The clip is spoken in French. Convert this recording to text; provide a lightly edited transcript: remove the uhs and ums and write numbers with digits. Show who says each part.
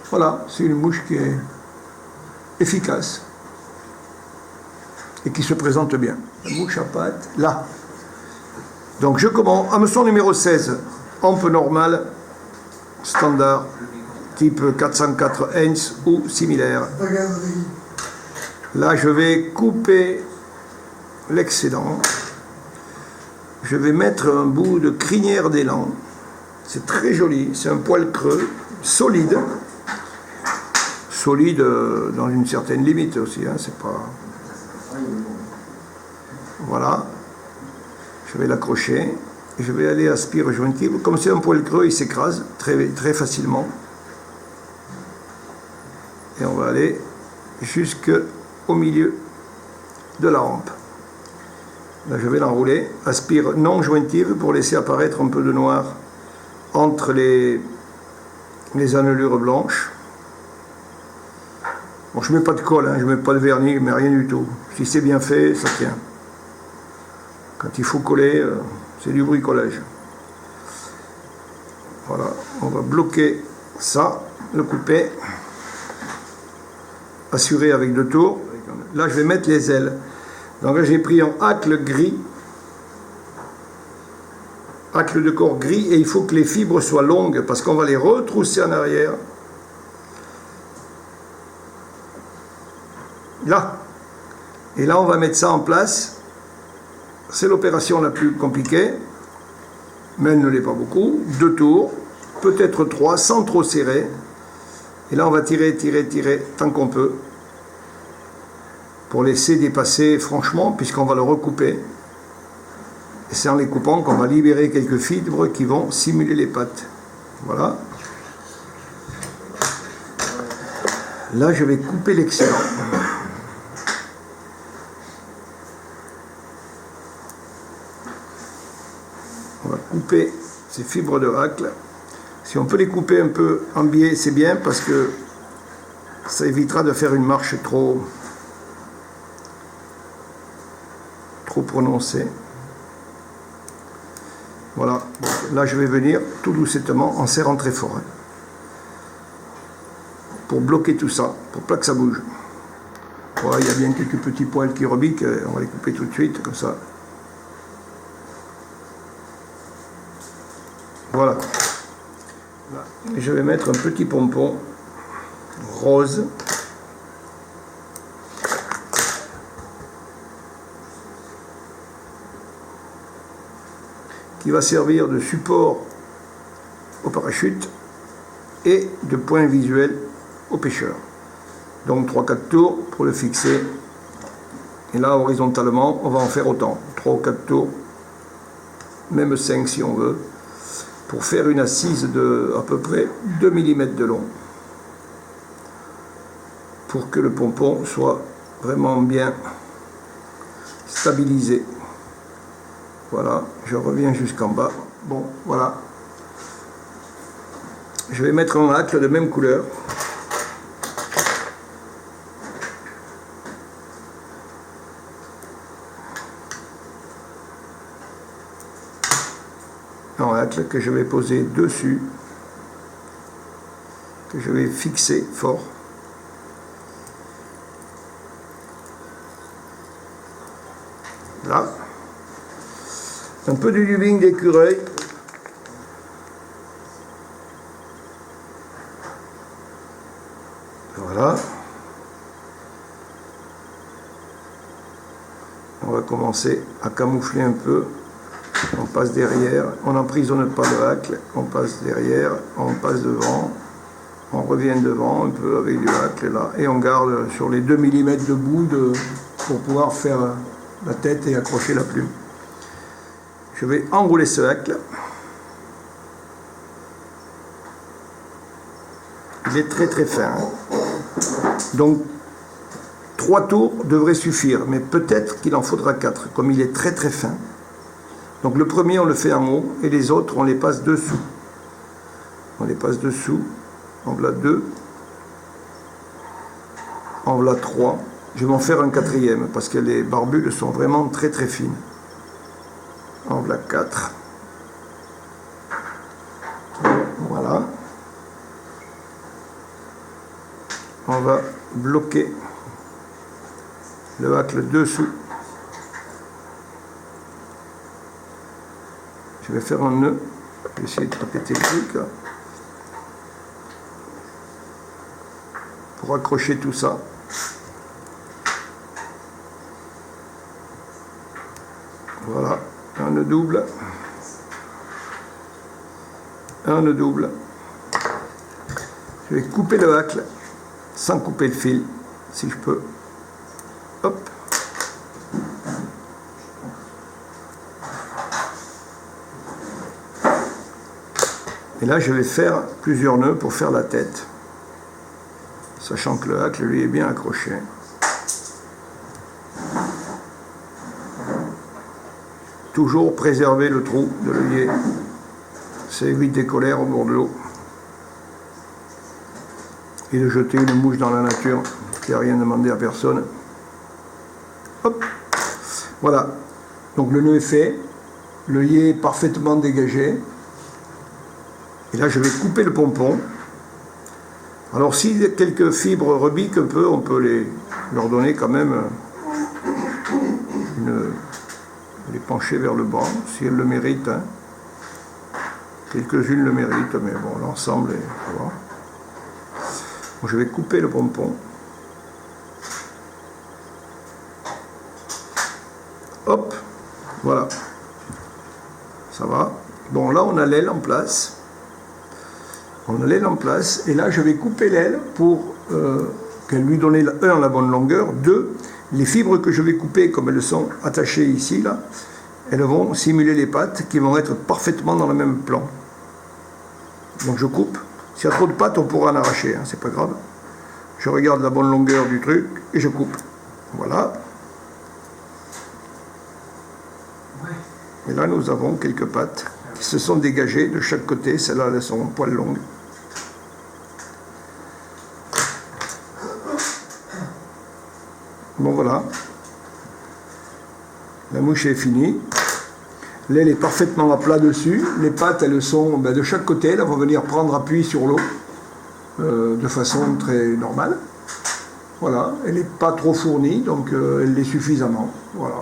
Speaker 1: Voilà, c'est une mouche qui est efficace et qui se présente bien. La mouche à pattes, là. Donc je commence. Hameçon numéro 16, hampe normale, standard, type 404 Heinz ou similaire. Là, je vais couper l'excédent. Je vais mettre un bout de crinière d'élan. C'est très joli, c'est un poil creux, solide. Solide dans une certaine limite aussi, hein, c'est pas... Voilà. Je vais l'accrocher. Je vais aller à spire jointive. Comme c'est un poil creux, il s'écrase très, très facilement. Et on va aller jusqu'au milieu de la hampe. Là, je vais l'enrouler. Aspire non jointive pour laisser apparaître un peu de noir entre les annelures blanches. Bon, je ne mets pas de colle, hein, je ne mets pas de vernis, je ne mets rien du tout. Si c'est bien fait, ça tient. Quand il faut coller, c'est du bricolage. Voilà, on va bloquer ça, le couper, assurer avec 2 tours. Là, je vais mettre les ailes. Donc là, j'ai pris un hacle gris, hacle de corps gris, et il faut que les fibres soient longues parce qu'on va les retrousser en arrière. Là. Et là, on va mettre ça en place. C'est l'opération la plus compliquée, mais elle ne l'est pas beaucoup. 2 tours, peut-être 3, sans trop serrer. Et là, on va tirer, tirer, tirer, tant qu'on peut, pour laisser dépasser franchement, puisqu'on va le recouper. Et c'est en les coupant qu'on va libérer quelques fibres qui vont simuler les pattes. Voilà. Là, je vais couper l'excédent. On va couper ces fibres de hacle. Si on peut les couper un peu en biais, c'est bien parce que ça évitera de faire une marche trop prononcée. Voilà. Là, je vais venir tout doucement en serrant très fort. Hein, pour bloquer tout ça, pour pas que ça bouge. Voilà, il y a bien quelques petits poils qui rebiquent. On va les couper tout de suite, comme ça. Voilà. Et je vais mettre un petit pompon rose. Qui va servir de support au parachute et de point visuel au pêcheur. Donc 3-4 tours pour le fixer. Et là, horizontalement, on va en faire autant. 3 ou 4 tours, même 5 si on veut, pour faire une assise de à peu près 2 mm de long. Pour que le pompon soit vraiment bien stabilisé. Voilà, je reviens jusqu'en bas. Bon, voilà. Je vais mettre un hacle de même couleur. Un hacle que je vais poser dessus, que je vais fixer fort. Là. Un peu de lubing d'écureuil. Voilà. On va commencer à camoufler un peu. On passe derrière, on n'emprisonne pas le hacle, on passe derrière, on passe devant, on revient devant un peu avec du hacle là, et on garde sur les 2 mm de bout pour pouvoir faire la tête et accrocher la plume. Je vais enrouler ce hacle. Il est très très fin. Donc 3 tours devraient suffire, mais peut-être qu'il en faudra 4, comme il est très très fin. Donc le premier on le fait en haut, et les autres on les passe dessous. On les passe dessous, en voilà 2, en voilà 3. Je vais en faire un 4e, parce que les barbules sont vraiment très très fines. En voilà 4. Voilà. on va bloquer le hacle dessous. Je vais faire un nœud, je vais essayer de répéter le truc pour accrocher tout ça. Voilà, un nœud double, un nœud double. Je vais couper le hacle sans couper le fil, si je peux. Hop. Et là, je vais faire plusieurs nœuds pour faire la tête, sachant que le hacle, lui, est bien accroché. Toujours préserver le trou de l'œillet. Ça évite des colères au bord de l'eau. Et de jeter une mouche dans la nature, qui n'a rien demandé à personne. Hop. Voilà. Donc le nœud est fait. L'œillet est parfaitement dégagé. Et là, je vais couper le pompon. Alors, si quelques fibres rebiquent un peu, on peut leur donner quand même les pencher vers le bas, si elles le méritent. Hein. Quelques-unes le méritent, mais bon, l'ensemble est... Voilà. Bon, je vais couper le pompon. Hop, voilà. Ça va. Bon, là, on a l'aile en place. On a l'aile en place, et là je vais couper l'aile pour qu'elle lui donne, la bonne longueur, 2, les fibres que je vais couper, comme elles sont attachées ici, là, elles vont simuler les pattes qui vont être parfaitement dans le même plan. Donc je coupe. S'il y a trop de pattes, on pourra en arracher, hein, c'est pas grave. Je regarde la bonne longueur du truc et je coupe. Voilà. Et là nous avons quelques pattes qui se sont dégagées de chaque côté. Celles-là, elles sont poil longues. Bon voilà, la mouche est finie, l'aile est parfaitement à plat dessus, les pattes elles sont de chaque côté, elles vont venir prendre appui sur l'eau de façon très normale. Voilà, elle n'est pas trop fournie, donc elle l'est suffisamment. Voilà.